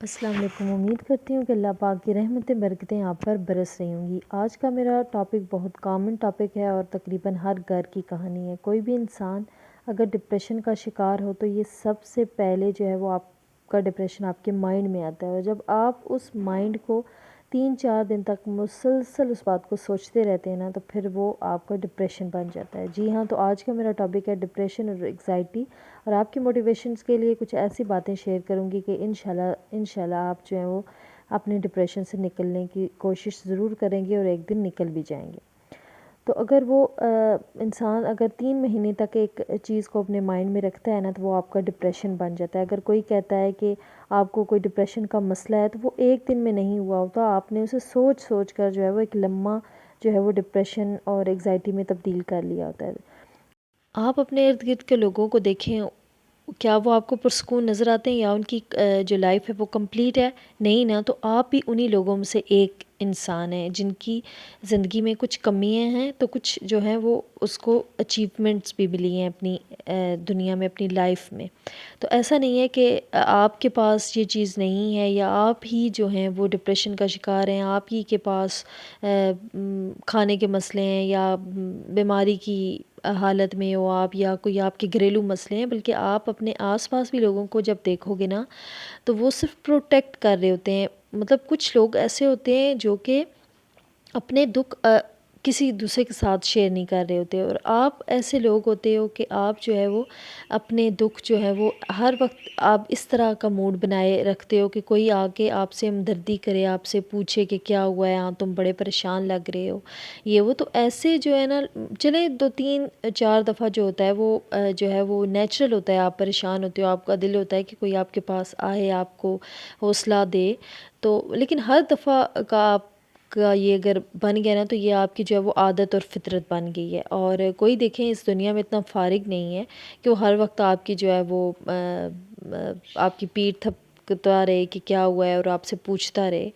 السلام علیکم۔ امید کرتی ہوں کہ اللہ پاک کی رحمتیں برکتیں آپ پر برس رہی ہوں گی۔ آج کا میرا ٹاپک بہت کامن ٹاپک ہے اور تقریباً ہر گھر کی کہانی ہے۔ کوئی بھی انسان اگر ڈپریشن کا شکار ہو تو یہ سب سے پہلے جو ہے وہ آپ کا ڈپریشن آپ کے مائنڈ میں آتا ہے، اور جب آپ اس مائنڈ کو 3-4 دن تک مسلسل اس بات کو سوچتے رہتے ہیں نا تو پھر وہ آپ کا ڈپریشن بن جاتا ہے۔ جی ہاں، تو آج کا میرا ٹاپک ہے ڈپریشن اور ایگزائٹی، اور آپ کی موٹیویشنز کے لیے کچھ ایسی باتیں شیئر کروں گی کہ انشاءاللہ آپ جو ہیں وہ اپنے ڈپریشن سے نکلنے کی کوشش ضرور کریں گے اور ایک دن نکل بھی جائیں گے۔ تو اگر وہ انسان اگر 3 مہینے تک ایک چیز کو اپنے مائنڈ میں رکھتا ہے نا تو وہ آپ کا ڈپریشن بن جاتا ہے۔ اگر کوئی کہتا ہے کہ آپ کو کوئی ڈپریشن کا مسئلہ ہے تو وہ ایک دن میں نہیں ہوا ہوتا، آپ نے اسے سوچ سوچ کر جو ہے وہ ایک لمحہ جو ہے وہ ڈپریشن اور ایگزائٹی میں تبدیل کر لیا ہوتا ہے۔ آپ اپنے ارد گرد کے لوگوں کو دیکھیں، کیا وہ آپ کو پرسکون نظر آتے ہیں یا ان کی جو لائف ہے وہ کمپلیٹ ہے؟ نہیں نا، تو آپ بھی انہی لوگوں میں سے ایک انسان ہیں جن کی زندگی میں کچھ کمیاں ہیں تو کچھ جو ہیں وہ اس کو اچیومنٹس بھی ملی ہیں اپنی دنیا میں، اپنی لائف میں۔ تو ایسا نہیں ہے کہ آپ کے پاس یہ چیز نہیں ہے یا آپ ہی جو ہیں وہ ڈپریشن کا شکار ہیں، آپ ہی کے پاس کھانے کے مسئلے ہیں یا بیماری کی حالت میں ہو آپ، یا کوئی آپ کے گھریلو مسئلے ہیں، بلکہ آپ اپنے آس پاس بھی لوگوں کو جب دیکھو گے نا تو وہ صرف پروٹیکٹ کر رہے ہوتے ہیں۔ مطلب کچھ لوگ ایسے ہوتے ہیں جو کہ اپنے دکھ کسی دوسرے کے ساتھ شیئر نہیں کر رہے ہوتے، اور آپ ایسے لوگ ہوتے ہو کہ آپ جو ہے وہ اپنے دکھ جو ہے وہ ہر وقت آپ اس طرح کا موڈ بنائے رکھتے ہو کہ کوئی آ کے آپ سے ہمدردی کرے، آپ سے پوچھے کہ کیا ہوا ہے، ہاں تم بڑے پریشان لگ رہے ہو، یہ وہ۔ تو ایسے جو ہے نا، چلے 2-3-4 دفعہ جو ہوتا ہے وہ جو ہے وہ نیچرل ہوتا ہے، آپ پریشان ہوتے ہو، آپ کا دل ہوتا ہے کہ کوئی آپ کے پاس آئے، آپ کو حوصلہ دے، تو لیکن ہر دفعہ کا یہ اگر بن گیا نا تو یہ آپ کی جو ہے وہ عادت اور فطرت بن گئی ہے۔ اور کوئی دیکھیں اس دنیا میں اتنا فارغ نہیں ہے کہ وہ ہر وقت آپ کی جو ہے وہ آپ کی پیٹھ تھپکتا رہے کہ کیا ہوا ہے اور آپ سے پوچھتا رہے۔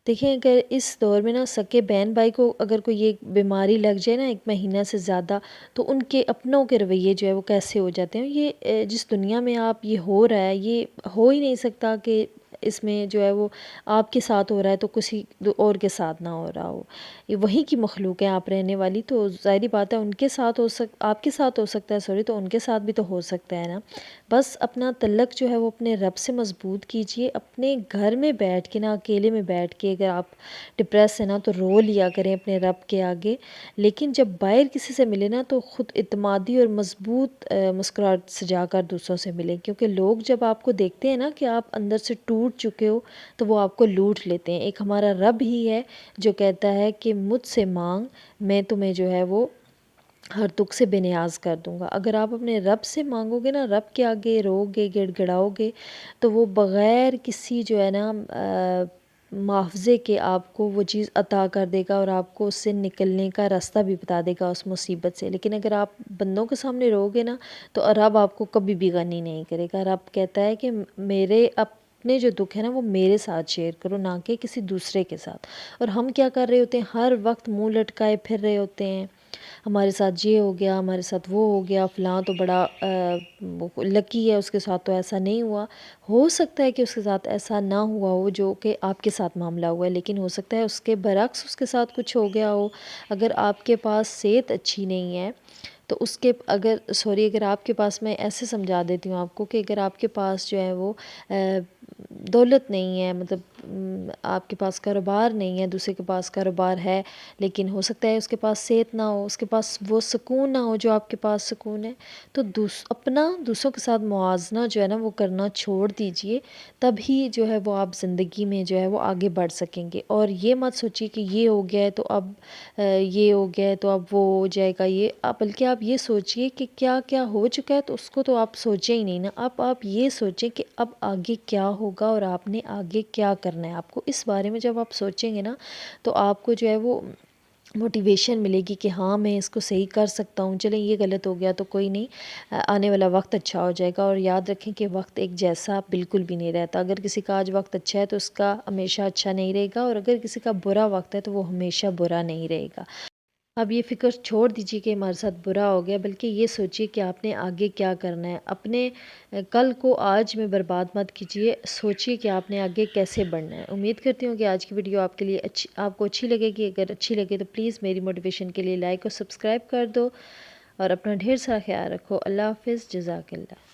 دیکھیں، اگر اس دور میں نا سکے بہن بھائی کو اگر کوئی یہ بیماری لگ جائے نا 1 مہینہ سے زیادہ، تو ان کے اپنوں کے رویے جو ہے وہ کیسے ہو جاتے ہیں۔ یہ جس دنیا میں آپ یہ ہو رہا ہے یہ ہو ہی نہیں سکتا کہ اس میں جو ہے وہ آپ کے ساتھ ہو رہا ہے تو کسی اور کے ساتھ نہ ہو رہا ہو۔ یہ وہیں کی مخلوق ہے آپ رہنے والی، تو ظاہری بات ہے ان کے ساتھ آپ کے ساتھ ہو سکتا ہے، سوری، تو ان کے ساتھ بھی تو ہو سکتا ہے نا۔ بس اپنا تعلق جو ہے وہ اپنے رب سے مضبوط کیجئے، اپنے گھر میں بیٹھ کے نا، اکیلے میں بیٹھ کے اگر آپ ڈپریس ہیں نا تو رو لیا کریں اپنے رب کے آگے، لیکن جب باہر کسی سے ملے نا تو خود اعتمادی اور مضبوط مسکراہٹ سجا کر دوسروں سے ملیں، کیونکہ لوگ جب آپ کو دیکھتے ہیں نا کہ آپ اندر سے ٹوٹ چکے ہو تو وہ آپ کو لوٹ لیتے ہیں۔ ایک ہمارا رب ہی ہے جو کہتا ہے کہ مجھ سے مانگ، میں تمہیں جو ہے وہ ہر دکھ سے بے نیاز کر دوں گا۔ اگر آپ اپنے رب سے مانگو گے نا، رب کے آگے رو گے، گڑ گڑاؤ گے، تو وہ بغیر کسی جو ہے نا معاوضے کے آپ کو وہ چیز عطا کر دے گا اور آپ کو اس سے نکلنے کا راستہ بھی بتا دے گا اس مصیبت سے۔ لیکن اگر آپ بندوں کے سامنے رو گے نا تو رب آپ کو کبھی بھی غنی نہیں کرے گا۔ رب کہتا ہے کہ میرے اپنے جو دکھ ہے نا وہ میرے ساتھ شیئر کرو، نہ کہ کسی دوسرے کے ساتھ۔ اور ہم کیا کر رہے ہوتے ہیں، ہر وقت منہ لٹکائے پھر رہے ہوتے ہیں، ہمارے ساتھ یہ ہو گیا، ہمارے ساتھ وہ ہو گیا، فلاں تو بڑا لکی ہے، اس کے ساتھ تو ایسا نہیں ہوا۔ ہو سکتا ہے کہ اس کے ساتھ ایسا نہ ہوا ہو جو کہ آپ کے ساتھ معاملہ ہوا ہے، لیکن ہو سکتا ہے اس کے برعکس اس کے ساتھ کچھ ہو گیا ہو۔ اگر آپ کے پاس صحت اچھی نہیں ہے تو اگر آپ کے پاس، میں ایسے سمجھا دیتی ہوں آپ کو کہ اگر آپ کے پاس جو ہے وہ دولت نہیں ہے، مطلب آپ کے پاس کاروبار نہیں ہے، دوسرے کے پاس کاروبار ہے لیکن ہو سکتا ہے اس کے پاس صحت نہ ہو، اس کے پاس وہ سکون نہ ہو جو آپ کے پاس سکون ہے، تو اپنا دوسروں کے ساتھ موازنہ جو ہے نا وہ کرنا چھوڑ دیجئے، تبھی جو ہے وہ آپ زندگی میں جو ہے وہ آگے بڑھ سکیں گے۔ اور یہ مت سوچیے کہ یہ ہو گیا ہے تو اب یہ ہو گیا ہے تو اب وہ ہو جائے گا، بلکہ آپ یہ سوچئے کہ کیا کیا ہو چکا ہے تو اس کو تو آپ سوچیں ہی نہیں نا، اب آپ یہ سوچیں کہ اب آگے کیا ہوگا اور آپ نے آگے کیا کرنا ہے۔ آپ کو اس بارے میں جب آپ سوچیں گے نا تو آپ کو جو ہے وہ موٹیویشن ملے گی کہ ہاں میں اس کو صحیح کر سکتا ہوں، چلیں یہ غلط ہو گیا تو کوئی نہیں، آنے والا وقت اچھا ہو جائے گا۔ اور یاد رکھیں کہ وقت ایک جیسا بالکل بھی نہیں رہتا، اگر کسی کا آج وقت اچھا ہے تو اس کا ہمیشہ اچھا نہیں رہے گا، اور اگر کسی کا برا وقت ہے تو وہ ہمیشہ برا نہیں رہے گا۔ اب یہ فکر چھوڑ دیجیے کہ ہمارے ساتھ برا ہو گیا، بلکہ یہ سوچیے کہ آپ نے آگے کیا کرنا ہے۔ اپنے کل کو آج میں برباد مت کیجیے، سوچیے کہ آپ نے آگے کیسے بڑھنا ہے۔ امید کرتی ہوں کہ آج کی ویڈیو آپ کے لیے آپ کو اچھی لگے گی۔ اگر اچھی لگے تو پلیز میری موٹیویشن کے لیے لائک اور سبسکرائب کر دو، اور اپنا ڈھیر سارا خیال رکھو۔ اللہ حافظ، جزاک اللہ۔